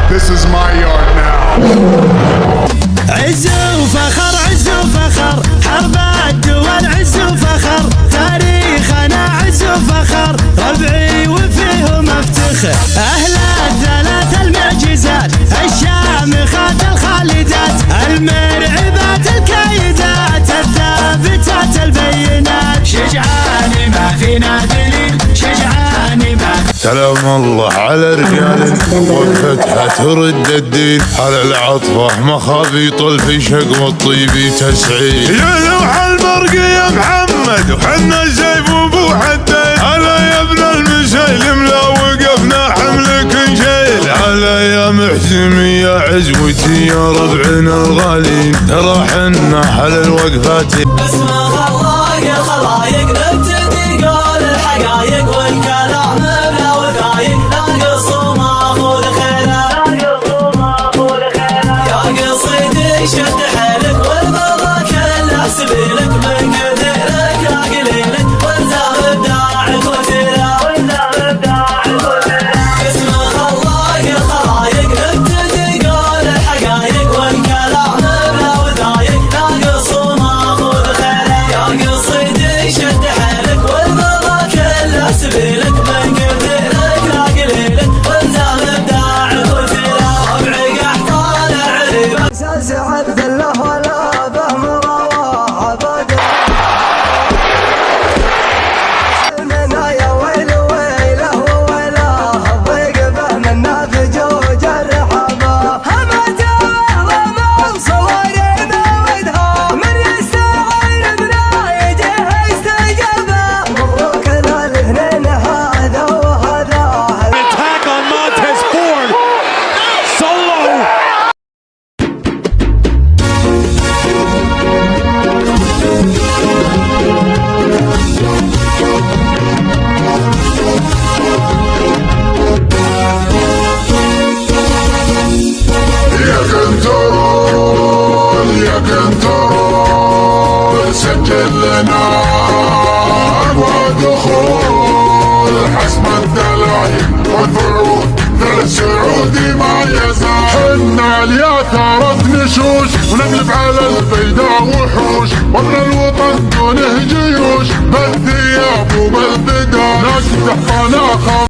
This is my yard now. عز وفخر عز وفخر حرب الدول عز وفخر تاريخنا عز وفخر ربعي وفيهم افتخر اهل الثلاث المعجزات الشامخات الخالدات المرعبات الكايدات الثابتات البينات شجعاني ما فينا دليل شجعاني ما سلام الله على رجال والفتحة ترد الدين على العطفة مخابيط الفشق والطيب تسعيد يا لوح البرق يا محمد وحنا السيف وابو حدين هلا يا ابن المسيلم لا وقفنا حملك نشيل هلا يا محزم يا عزوتي يا ربعنا الغالين ترى حنا على الوقفات اسم خلاق الخلايق نبتدي قول الحقايق والكلام بلا وثايق ناقص وماخذ خيره يا قصيدي شد حيلك والبضا كله سبيلك من قدرك لا قليلك وانت ابداعك وثيره اسم خلاق الخلايق نبتدي قول الحقايق والكلام بلا وثايق ناقص وماخذ خيره يا قصيدي شد حيلك والبضا كله سبيلك من قدرك لا قليلك وانت ابداعك وثيره ربعي قحطان العريبه اساس عبد الله ولا فهم رواح عبد منا يا ويل ويله ويله ضيق فهم النافج وجرحبه همت ومن صورنا ودها من يستعين بنا يجيه استجابه مبروك الاثنين هذا وهذا Attack on Montez Ford. Solo. يا كنترول يا كنترول سجل لنا ودخول حسب الدلائل والفروض السعودي ما يزال حنا يا ثارة نشوش ونقلب على البيداء وحوش وابن الوطن دونه جيوش بالثياب وبالبدال نقدح طلاقة